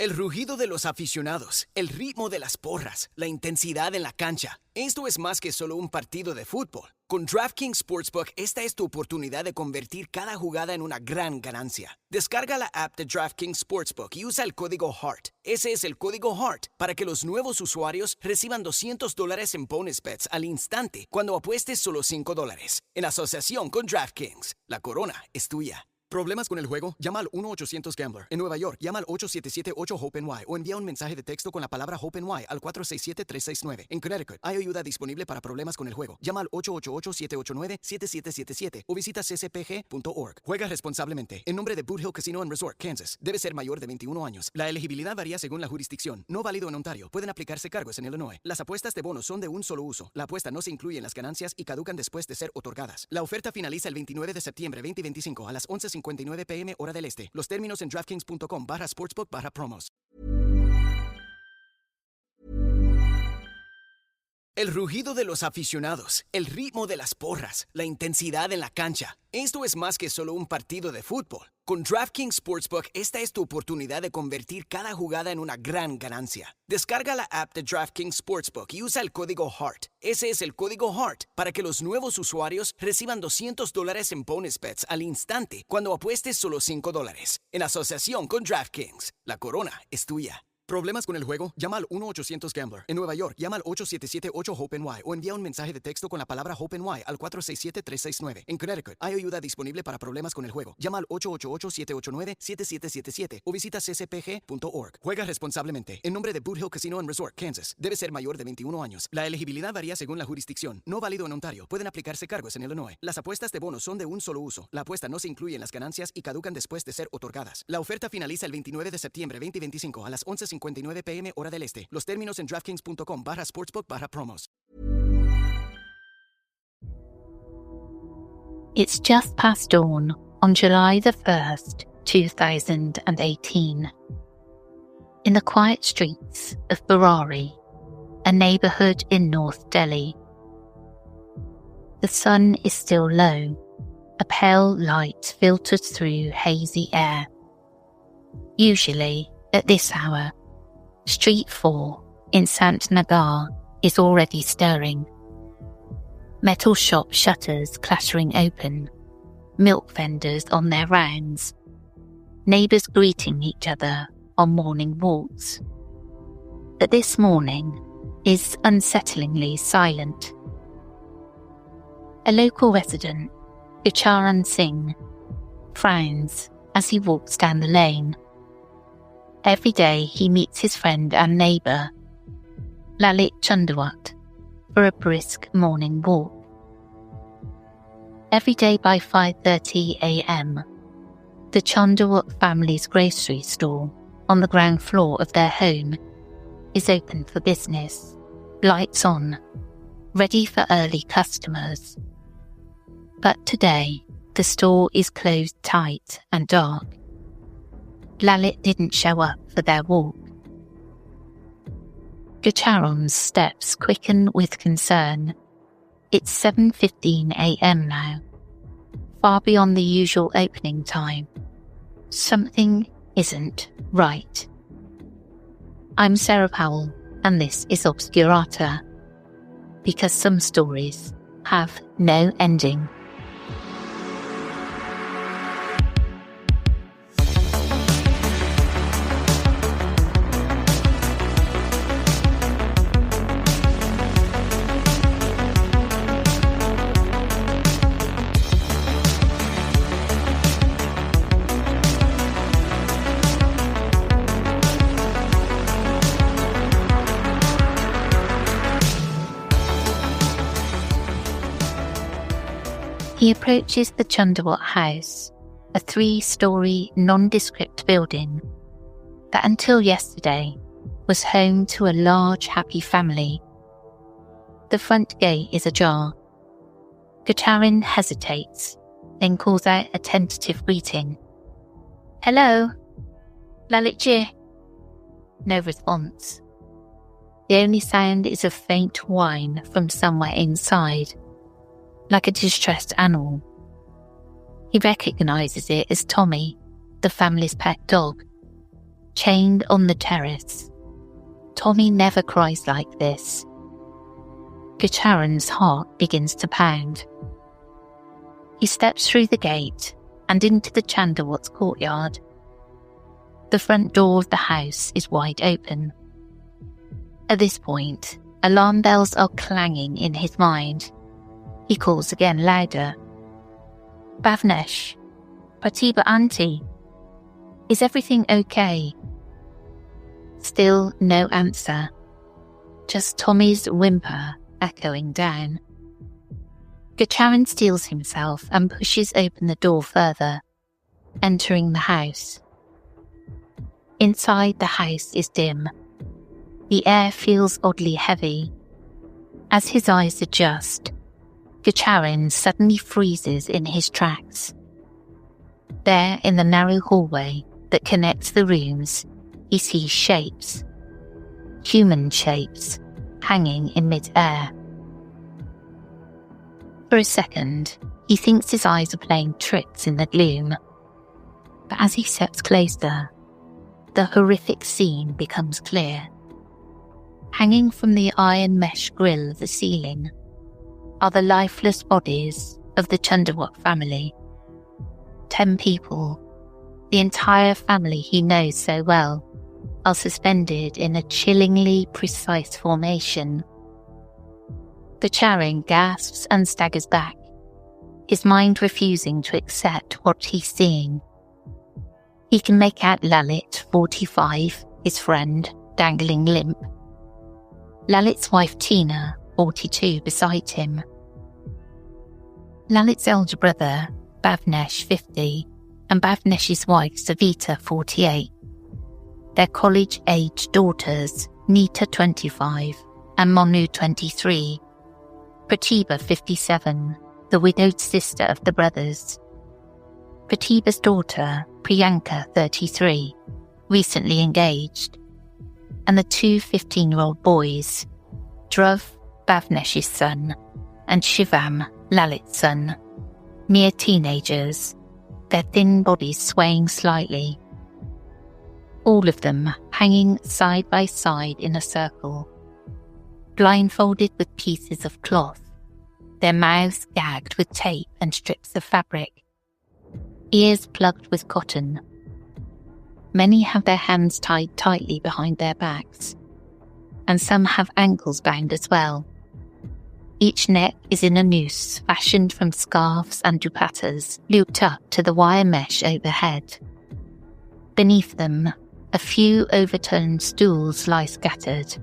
El rugido de los aficionados, el ritmo de las porras, la intensidad en la cancha. Esto es más que solo un partido de fútbol. Con DraftKings Sportsbook, esta es tu oportunidad de convertir cada jugada en una gran ganancia. Descarga la app de DraftKings Sportsbook y usa el código HEART. Ese es el código HEART para que los nuevos usuarios reciban $200 en bonus bets al instante cuando apuestes solo $5. En asociación con DraftKings, la corona es tuya. ¿Problemas con el juego? Llama al 1-800-GAMBLER. En Nueva York, llama al 877-8-HOPE-NY o envía un mensaje de texto con la palabra HOPE-NY al 467-369. En Connecticut, hay ayuda disponible para problemas con el juego. Llama al 888-789-7777 o visita ccpg.org. Juega responsablemente. En nombre de Boot Hill Casino Resort, Kansas. Debe ser mayor de 21 años. La elegibilidad varía según la jurisdicción. No válido en Ontario. Pueden aplicarse cargos en Illinois. Las apuestas de bonos son de un solo uso. La apuesta no se incluye en las ganancias y caducan después de ser otorgadas. La oferta finaliza el 29 de septiembre 2025 a las 11:59 p.m. hora del este. Los términos en DraftKings.com/sportsbook/promos. El rugido de los aficionados, el ritmo de las porras, la intensidad en la cancha. Esto es más que solo un partido de fútbol. Con DraftKings Sportsbook, esta es tu oportunidad de convertir cada jugada en una gran ganancia. Descarga la app de DraftKings Sportsbook y usa el código HEART. Ese es el código HEART para que los nuevos usuarios reciban $200 en bonus bets al instante cuando apuestes solo $5. En asociación con DraftKings, la corona es tuya. ¿Problemas con el juego? Llama al 1-800-GAMBLER. En Nueva York, llama al 877-8-HOPE-NY o envía un mensaje de texto con la palabra HOPE-NY al 467-369. En Connecticut, hay ayuda disponible para problemas con el juego. Llama al 888-789-7777 o visita ccpg.org. Juega responsablemente. En nombre de Boot Hill Casino Resort, Kansas. Debe ser mayor de 21 años. La elegibilidad varía según la jurisdicción. No válido en Ontario. Pueden aplicarse cargos en Illinois. Las apuestas de bonos son de un solo uso. La apuesta no se incluye en las ganancias y caducan después de ser otorgadas. La oferta finaliza el 29 de septiembre 2025 a las 11:59 p.m. hora del este. Los términos en DraftKings.com/sportsbook/promos. It's just past dawn on July the 1st, 2018. In the quiet streets of Burari, a neighbourhood in North Delhi. The sun is still low, a pale light filters through hazy air. Usually, at this hour, Street 4 in Sant Nagar is already stirring. Metal shop shutters clattering open, milk vendors on their rounds, neighbours greeting each other on morning walks. But this morning is unsettlingly silent. A local resident, Gucharan Singh, frowns as he walks down the lane. Every day he meets his friend and neighbour, Lalit Chundawat, for a brisk morning walk. Every day by 5:30 a.m, the Chundawat family's grocery store on the ground floor of their home is open for business, lights on, ready for early customers. But today, the store is closed tight and dark. Lalit didn't show up for their walk. Gucharan's steps quicken with concern. It's 7:15 a.m. now, far beyond the usual opening time. Something isn't right. I'm Sarah Powell, and this is Obscurata, because some stories have no ending. He approaches the Chundawat house, a 3-storey nondescript building that until yesterday was home to a large happy family. The front gate is ajar. Gucharan hesitates, then calls out a tentative greeting. "Hello? Lalit ji?" No response. The only sound is a faint whine from somewhere inside, like a distressed animal. He recognises it as Tommy, the family's pet dog. chained on the terrace. Tommy never cries like this. Gutcharan's heart begins to pound. He steps through the gate and into the Chandawat's courtyard. The front door of the house is wide open. At this point, alarm bells are clanging in his mind. He calls again louder. Bhavnesh, Pratibha auntie, is everything okay? Still no answer, just Tommy's whimper echoing down. Gutcharan steels himself and pushes open the door further, entering the house. Inside the house is dim. The air feels oddly heavy. As his eyes adjust, Gutcharan suddenly freezes in his tracks. There in the narrow hallway that connects the rooms, he sees shapes, human shapes, hanging in mid-air. For a second, he thinks his eyes are playing tricks in the gloom. But as he steps closer, the horrific scene becomes clear. Hanging from the iron mesh grille of the ceiling are the lifeless bodies of the Chandawat family. 10 people, the entire family he knows so well, are suspended in a chillingly precise formation. Gutcharan gasps and staggers back, his mind refusing to accept what he's seeing. He can make out Lalit, 45, his friend, dangling limp. Lalit's wife Tina, 42, beside him. Lalit's elder brother, Bhavnesh, 50, and Bhavnesh's wife, Savita, 48. Their college-aged daughters, Nita, 25, and Monu, 23. Pratibha, 57, the widowed sister of the brothers. Pratibha's daughter, Priyanka, 33, recently engaged. And the 2 15-year-old boys, Dhruv, Bhavnesh's son, and Shivam, Lalit's son, mere teenagers, their thin bodies swaying slightly. All of them hanging side by side in a circle, blindfolded with pieces of cloth, their mouths gagged with tape and strips of fabric, ears plugged with cotton. Many have their hands tied tightly behind their backs, and some have ankles bound as well. Each neck is in a noose fashioned from scarves and dupattas looped up to the wire mesh overhead. Beneath them, a few overturned stools lie scattered.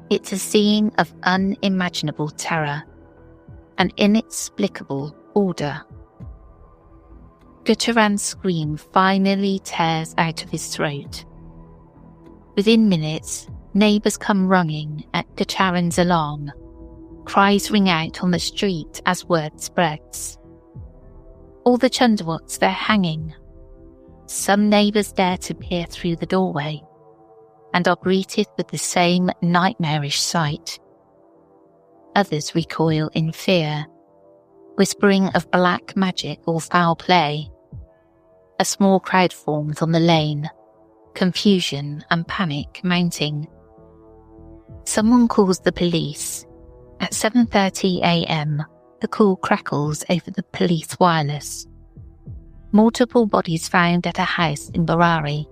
It's a scene of unimaginable terror and inexplicable order. Gutcharan's scream finally tears out of his throat. Within minutes, neighbours come running at Gutcharan's alarm. Cries ring out on the street as word spreads. All the Chandawats, they're hanging. Some neighbours dare to peer through the doorway and are greeted with the same nightmarish sight. Others recoil in fear, whispering of black magic or foul play. A small crowd forms on the lane, confusion and panic mounting. Someone calls the police. At 7:30 a.m, the call crackles over the police wireless. Multiple bodies found at a house in Burari.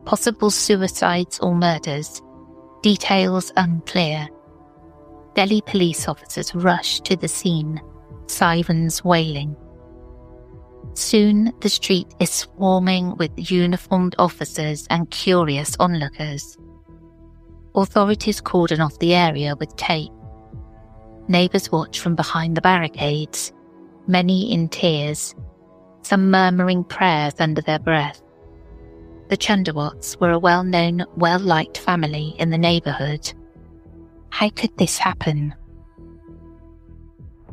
Possible suicides or murders. Details unclear. Delhi police officers rush to the scene, sirens wailing. Soon the street is swarming with uniformed officers and curious onlookers. Authorities cordon off the area with tape. Neighbours watch from behind the barricades, many in tears, some murmuring prayers under their breath. The Chandawats were a well-known, well-liked family in the neighbourhood. How could this happen?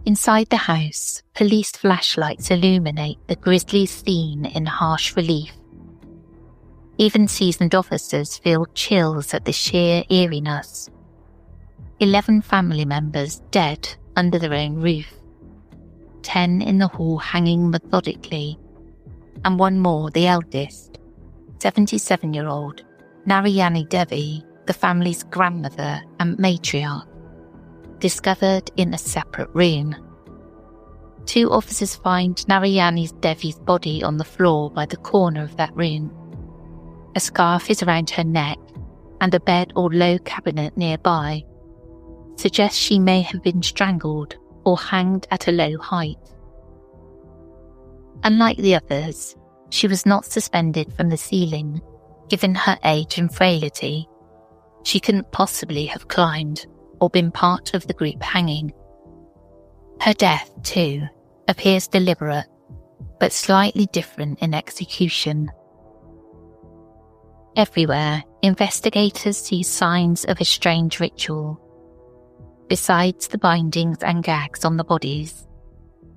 Inside the house, police flashlights illuminate the grisly scene in harsh relief. Even seasoned officers feel chills at the sheer eeriness. 11 family members dead under their own roof. 10 in the hall hanging methodically, and one more, the eldest, 77-year-old Narayani Devi, the family's grandmother and matriarch, discovered in a separate room. 2 officers find Narayani Devi's body on the floor by the corner of that room. A scarf is around her neck, and a bed or low cabinet nearby suggests she may have been strangled or hanged at a low height. Unlike the others, she was not suspended from the ceiling. Given her age and frailty, she couldn't possibly have climbed or been part of the group hanging. Her death, too, appears deliberate, but slightly different in execution. Everywhere, investigators see signs of a strange ritual. Besides the bindings and gags on the bodies,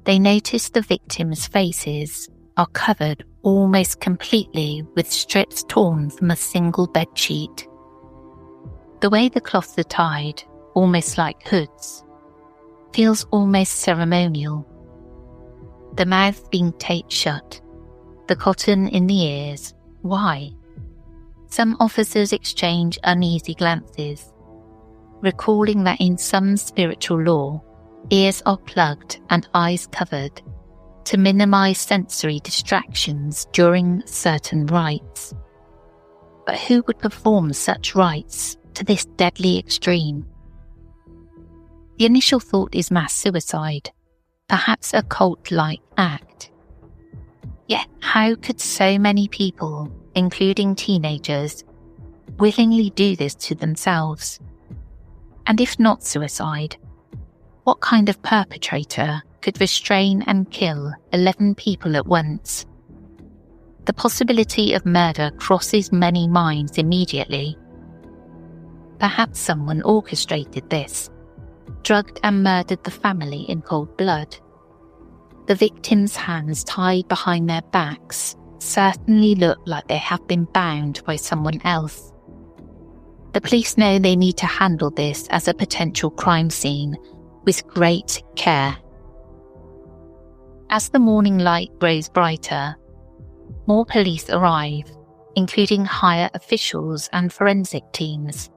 they notice the victims' faces are covered almost completely with strips torn from a single bedsheet. The way the cloths are tied, almost like hoods, feels almost ceremonial. The mouth being taped shut, the cotton in the ears. Why? Some officers exchange uneasy glances, recalling that in some spiritual lore, ears are plugged and eyes covered to minimize sensory distractions during certain rites. But who would perform such rites to this deadly extreme? The initial thought is mass suicide, perhaps a cult-like act. Yet how could so many people, including teenagers, willingly do this to themselves? And if not suicide, what kind of perpetrator could restrain and kill 11 people at once? The possibility of murder crosses many minds immediately. Perhaps someone orchestrated this, drugged and murdered the family in cold blood. The victims' hands tied behind their backs certainly look like they have been bound by someone else. The police know they need to handle this as a potential crime scene with great care. As the morning light grows brighter, more police arrive, including higher officials and forensic teams.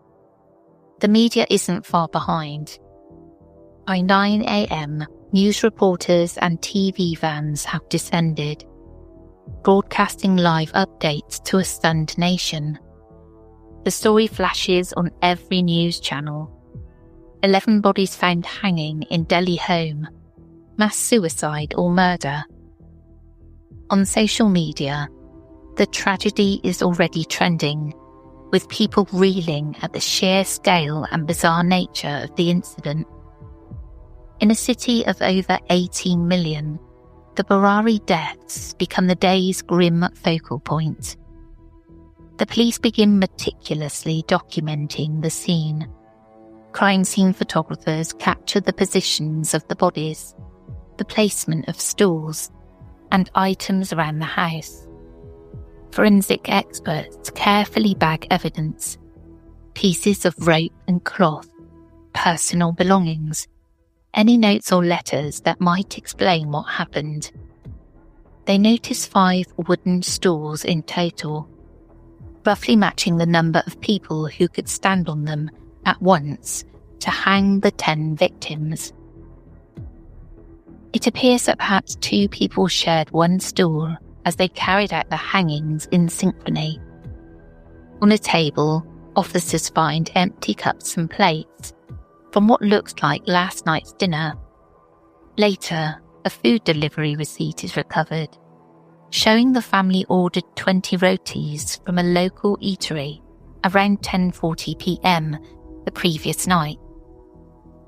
The media isn't far behind. By 9 a.m, news reporters and TV vans have descended, broadcasting live updates to a stunned nation. The story flashes on every news channel. 11 bodies found hanging in Delhi home. Mass suicide or murder. On social media, the tragedy is already trending, with people reeling at the sheer scale and bizarre nature of the incident. In a city of over 18 million, the Burari deaths become the day's grim focal point. The police begin meticulously documenting the scene. Crime scene photographers capture the positions of the bodies, the placement of stools, and items around the house. Forensic experts carefully bag evidence, pieces of rope and cloth, personal belongings, any notes or letters that might explain what happened. They notice 5 wooden stools in total, roughly matching the number of people who could stand on them at once to hang the 10 victims. It appears that perhaps 2 people shared one stool as they carried out the hangings in synchrony. On a table, officers find empty cups and plates from what looks like last night's dinner. Later, a food delivery receipt is recovered, showing the family ordered 20 rotis from a local eatery around 10:40 p.m. the previous night.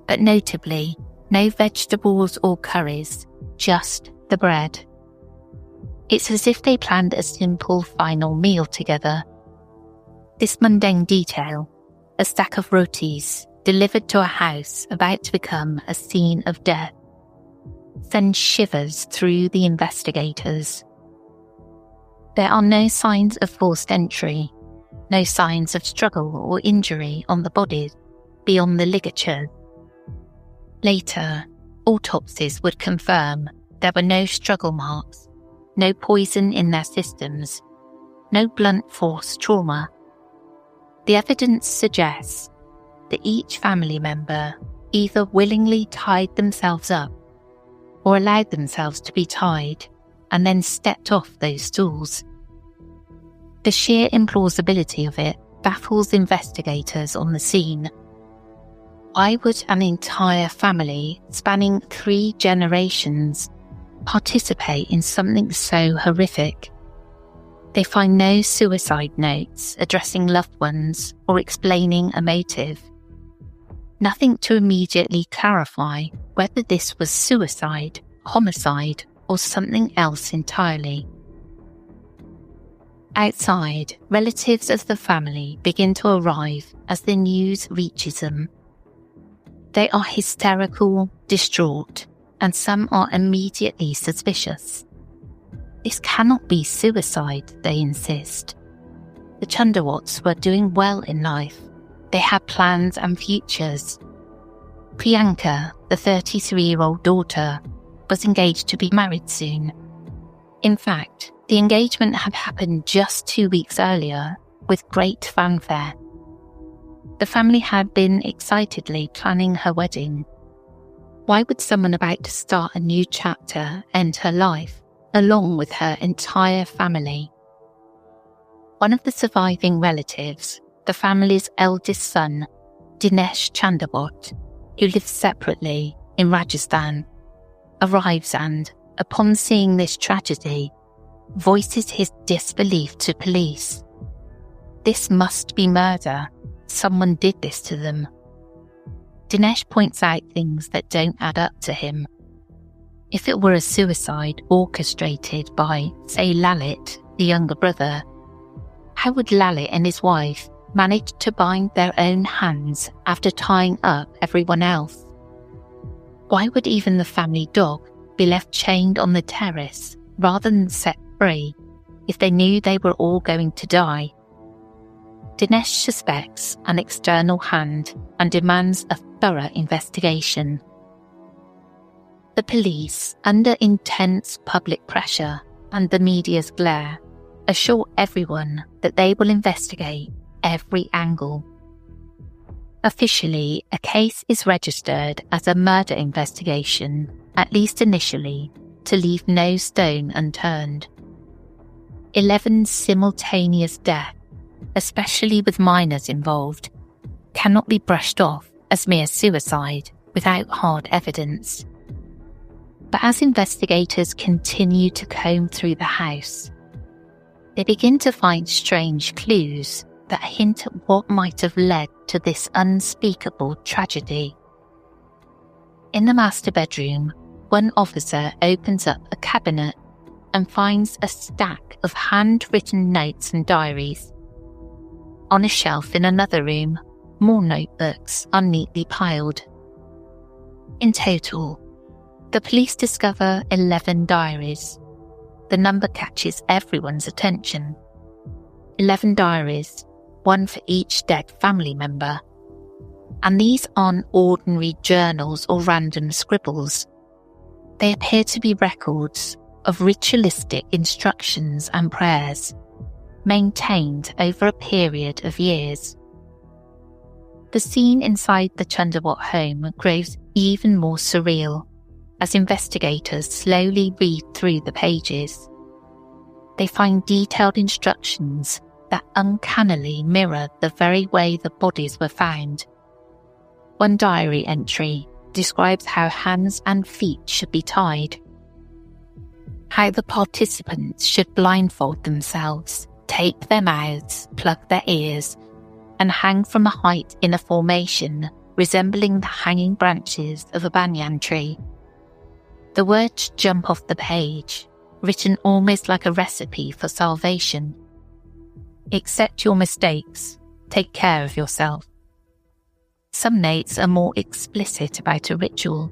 But notably, no vegetables or curries, just the bread. It's as if they planned a simple final meal together. This mundane detail, a stack of rotis delivered to a house about to become a scene of death, sends shivers through the investigators. There are no signs of forced entry, no signs of struggle or injury on the bodies beyond the ligatures. Later, autopsies would confirm there were no struggle marks, no poison in their systems, no blunt force trauma. The evidence suggests that each family member either willingly tied themselves up or allowed themselves to be tied and then stepped off those stools. The sheer implausibility of it baffles investigators on the scene. Why would an entire family spanning 3 generations participate in something so horrific? They find no suicide notes addressing loved ones or explaining a motive. Nothing to immediately clarify whether this was suicide, homicide, or something else entirely. Outside, relatives of the family begin to arrive as the news reaches them. They are hysterical, distraught, and some are immediately suspicious. This cannot be suicide, they insist. The Chundawats were doing well in life. They had plans and futures. Priyanka, the 33-year-old daughter, was engaged to be married soon. In fact, the engagement had happened just 2 weeks earlier with great fanfare. The family had been excitedly planning her wedding. Why would someone about to start a new chapter end her life, along with her entire family? One of the surviving relatives, the family's eldest son, Dinesh Chandawat, who lives separately in Rajasthan, arrives and, upon seeing this tragedy, voices his disbelief to police. This must be murder. Someone did this to them. Dinesh points out things that don't add up to him. If it were a suicide orchestrated by, say, Lalit, the younger brother, how would Lalit and his wife manage to bind their own hands after tying up everyone else? Why would even the family dog be left chained on the terrace rather than set free if they knew they were all going to die? Dinesh suspects an external hand and demands a thorough investigation. The police, under intense public pressure and the media's glare, assure everyone that they will investigate every angle. Officially, a case is registered as a murder investigation, at least initially, to leave no stone unturned. 11 simultaneous deaths, especially with minors involved, cannot be brushed off as mere suicide without hard evidence. But as investigators continue to comb through the house, they begin to find strange clues that hint at what might have led to this unspeakable tragedy. In the master bedroom, one officer opens up a cabinet and finds a stack of handwritten notes and diaries. On a shelf in another room, more notebooks are neatly piled. In total, the police discover 11 diaries. The number catches everyone's attention. 11 diaries, one for each dead family member. And these aren't ordinary journals or random scribbles. They appear to be records of ritualistic instructions and prayers, maintained over a period of years. The scene inside the Chundawat home grows even more surreal as investigators slowly read through the pages. They find detailed instructions that uncannily mirror the very way the bodies were found. One diary entry describes how hands and feet should be tied, how the participants should blindfold themselves, tape their mouths, plug their ears, and hang from a height in a formation resembling the hanging branches of a banyan tree. The words jump off the page, written almost like a recipe for salvation. Accept your mistakes. Take care of yourself. Some notes are more explicit about a ritual.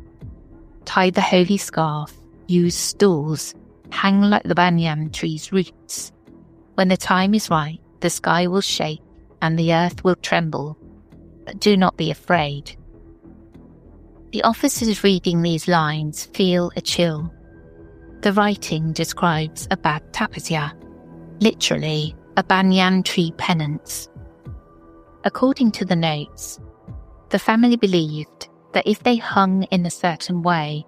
Tie the holy scarf, use stools, hang like the banyan tree's roots. When the time is right, the sky will shake and the earth will tremble. But do not be afraid. The officers reading these lines feel a chill. The writing describes a bad tapasya, literally a banyan tree penance. According to the notes, the family believed that if they hung in a certain way,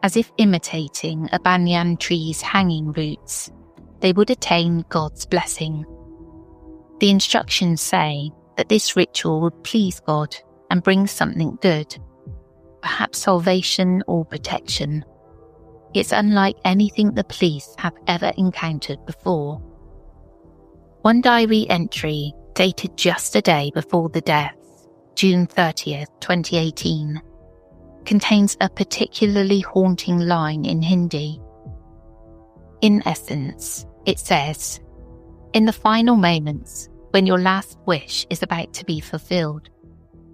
as if imitating a banyan tree's hanging roots, they would attain God's blessing. The instructions say that this ritual would please God and bring something good, perhaps salvation or protection. It's unlike anything the police have ever encountered before. One diary entry, dated just a day before the deaths, June 30th, 2018, contains a particularly haunting line in Hindi. In essence, it says, "In the final moments, when your last wish is about to be fulfilled,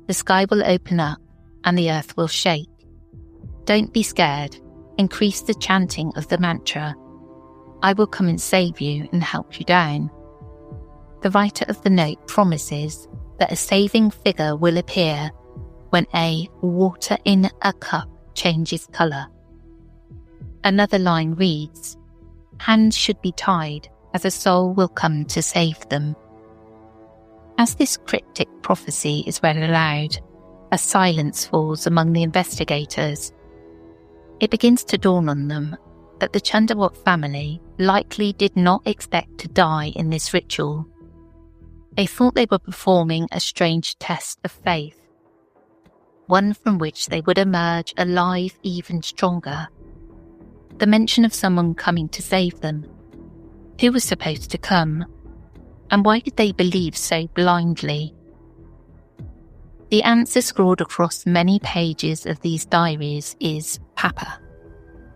the sky will open up and the earth will shake. Don't be scared. Increase the chanting of the mantra. I will come and save you and help you down." The writer of the note promises that a saving figure will appear when a water in a cup changes colour. Another line reads, "Hands should be tied, as a soul will come to save them." As this cryptic prophecy is read aloud, a silence falls among the investigators. It begins to dawn on them that the Chandawat family likely did not expect to die in this ritual. They thought they were performing a strange test of faith, one from which they would emerge alive even stronger. The mention of someone coming to save them. Who was supposed to come? And why did they believe so blindly? The answer scrawled across many pages of these diaries is Papa,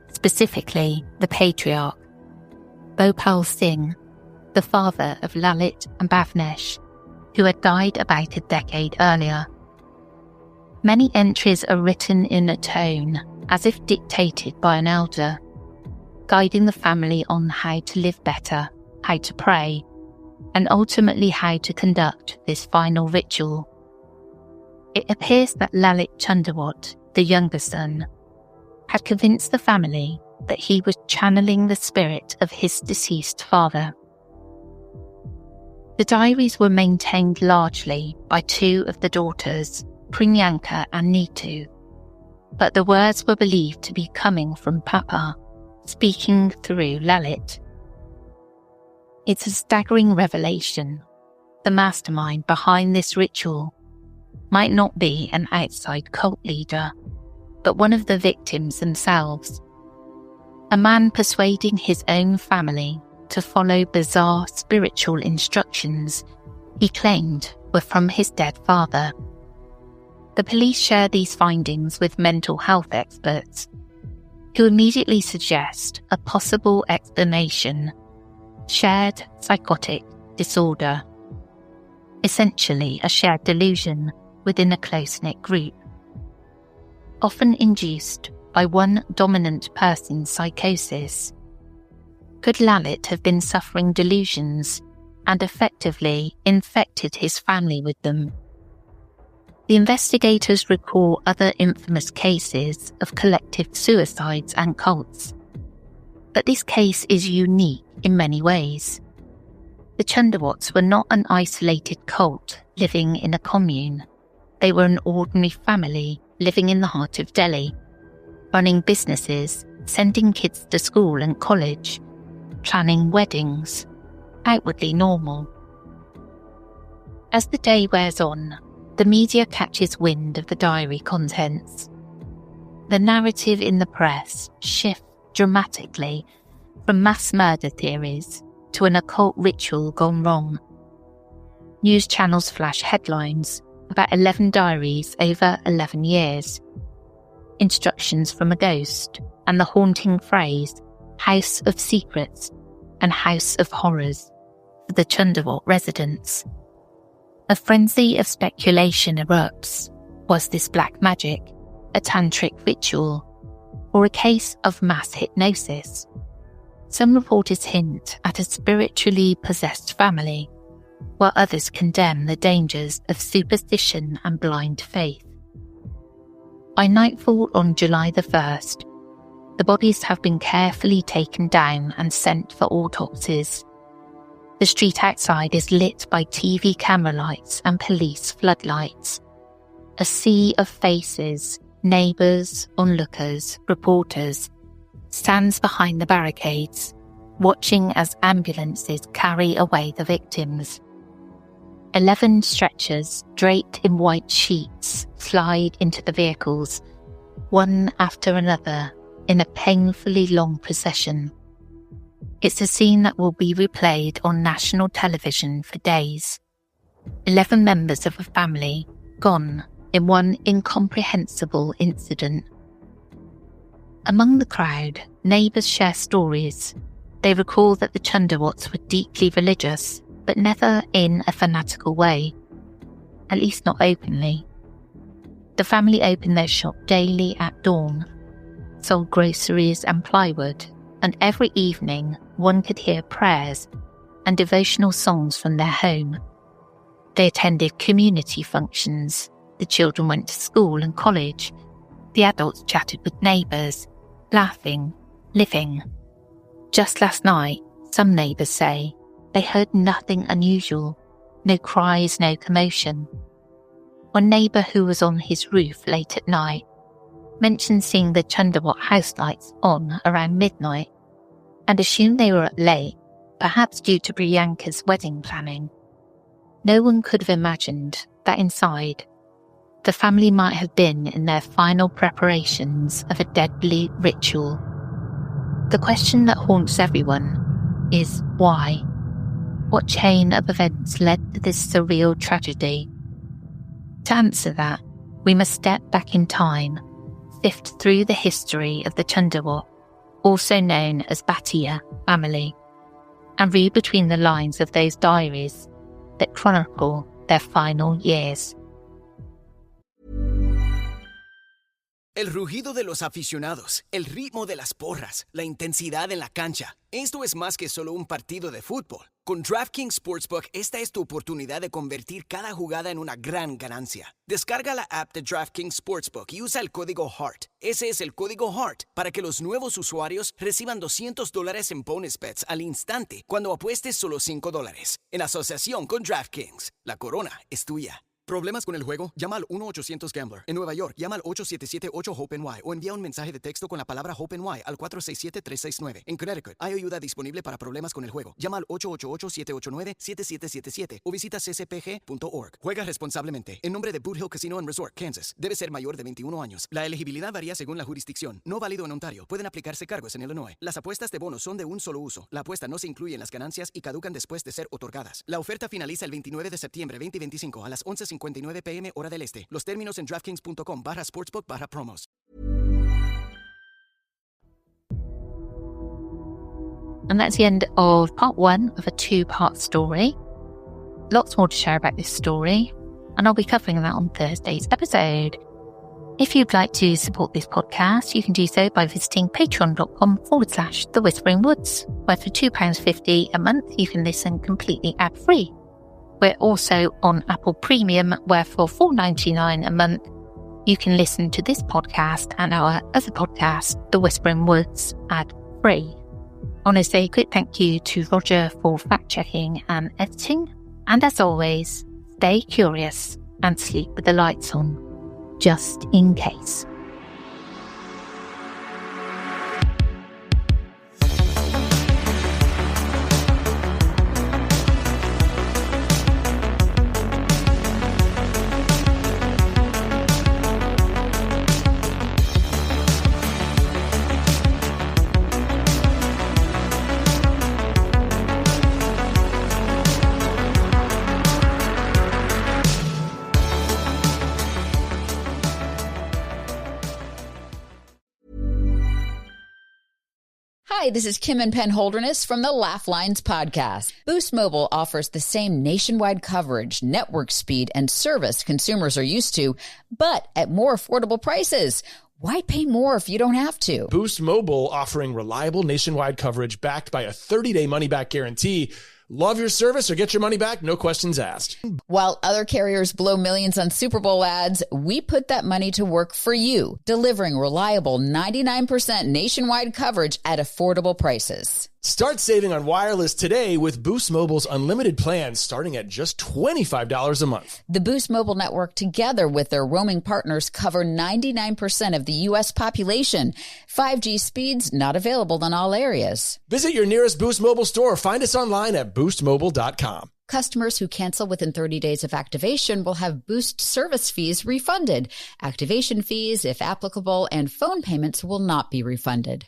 specifically the patriarch, Bhopal Singh, the father of Lalit and Bhavnesh, who had died about a decade earlier. Many entries are written in a tone as if dictated by an elder, guiding the family on how to live better, how to pray, and ultimately how to conduct this final ritual. It appears that Lalit Chandawat, the younger son, had convinced the family that he was channeling the spirit of his deceased father. The diaries were maintained largely by two of the daughters, Prinyanka and Neetu, but the words were believed to be coming from Papa, speaking through Lalit. It's a staggering revelation. The mastermind behind this ritual might not be an outside cult leader, but one of the victims themselves. A man persuading his own family to follow bizarre spiritual instructions he claimed were from his dead father. The police share these findings with mental health experts, who immediately suggest a possible explanation: shared psychotic disorder, essentially a shared delusion within a close-knit group, often induced by one dominant person's psychosis. Could Lalit have been suffering delusions and effectively infected his family with them? The investigators recall other infamous cases of collective suicides and cults, but this case is unique in many ways. The Chandawats were not an isolated cult living in a commune. They were an ordinary family living in the heart of Delhi, running businesses, sending kids to school and college, planning weddings, outwardly normal. As the day wears on, the media catches wind of the diary contents. The narrative in the press shifts dramatically from mass murder theories to an occult ritual gone wrong. News channels flash headlines about 11 diaries over 11 years, instructions from a ghost, and the haunting phrase House of Secrets and House of Horrors for the Chandawat residents. A frenzy of speculation erupts. Was this black magic, a tantric ritual, or a case of mass hypnosis? Some reporters hint at a spiritually possessed family, while others condemn the dangers of superstition and blind faith. By nightfall on July the 1st, the bodies have been carefully taken down and sent for autopsies. The street outside is lit by TV camera lights and police floodlights. A sea of faces, neighbours, onlookers, reporters, stands behind the barricades, watching as ambulances carry away the victims. 11 stretchers draped in white sheets slide into the vehicles, one after another, in a painfully long procession. It's a scene that will be replayed on national television for days. 11 members of a family gone in one incomprehensible incident. Among the crowd, neighbours share stories. They recall that the Chundawats were deeply religious, but never in a fanatical way, at least not openly. The family opened their shop daily at dawn, sold groceries and plywood, and every evening one could hear prayers and devotional songs from their home. They attended community functions. The children went to school and college. The adults chatted with neighbours, laughing, living. Just last night, some neighbours say they heard nothing unusual, no cries, no commotion. One neighbour who was on his roof late at night mentioned seeing the Chundawat house lights on around midnight and assumed they were up late, perhaps due to Priyanka's wedding planning. No one could have imagined that inside, the family might have been in their final preparations of a deadly ritual. The question that haunts everyone is why? What chain of events led to this surreal tragedy? To answer that, we must step back in time, sift through the history of the Chundawat, also known as Bhatia family, and read between the lines of those diaries that chronicle their final years. El rugido de los aficionados, el ritmo de las porras, la intensidad en la cancha. Esto es más que solo un partido de fútbol. Con DraftKings Sportsbook, esta es tu oportunidad de convertir cada jugada en una gran ganancia. Descarga la app de DraftKings Sportsbook y usa el código HEART. Ese es el código HEART para que los nuevos usuarios reciban $200 en bonus bets al instante cuando apuestes solo $5. En asociación con DraftKings, la corona es tuya. ¿Problemas con el juego? Llama al 1-800-GAMBLER. En Nueva York, llama al 877-8-HOPE-NY o envía un mensaje de texto con la palabra HOPE-NY al 467-369. En Connecticut, hay ayuda disponible para problemas con el juego. Llama al 888-789-7777 o visita ccpg.org. Juega responsablemente. En nombre de Boot Hill Casino and Resort, Kansas. Debe ser mayor de 21 años. La elegibilidad varía según la jurisdicción. No válido en Ontario. Pueden aplicarse cargos en Illinois. Las apuestas de bonos son de un solo uso. La apuesta no se incluye en las ganancias y caducan después de ser otorgadas. La oferta finaliza el 29 de septiembre 2025 a las 11:59 p.m. hora del este. Los términos en DraftKings.com/sportsbook/promos. And that's the end of part one of a two-part story. Lots more to share about this story, and I'll be covering that on Thursday's episode. If you'd like to support this podcast, you can do so by visiting patreon.com/The Whispering Woods, where for £2.50 a month you can listen completely ad-free. We're also on Apple Premium, where for $4.99 a month, you can listen to this podcast and our other podcast, The Whispering Woods, ad-free. I want to say a quick thank you to Roger for fact-checking and editing. And as always, stay curious and sleep with the lights on, just in case. Hi, this is Kim and Penn Holderness from the Laugh Lines podcast. Boost Mobile offers the same nationwide coverage, network speed, and service consumers are used to, but at more affordable prices. Why pay more if you don't have to? Boost Mobile offering reliable nationwide coverage backed by a 30-day money-back guarantee Love your service or get your money back, no questions asked. While other carriers blow millions on Super Bowl ads, we put that money to work for you, delivering reliable 99% nationwide coverage at affordable prices. Start saving on wireless today with Boost Mobile's unlimited plans starting at just $25 a month. The Boost Mobile network, together with their roaming partners, cover 99% of the U.S. population. 5G speeds not available in all areas. Visit your nearest Boost Mobile store or find us online at boostmobile.com. Customers who cancel within 30 days of activation will have Boost service fees refunded. Activation fees, if applicable, and phone payments will not be refunded.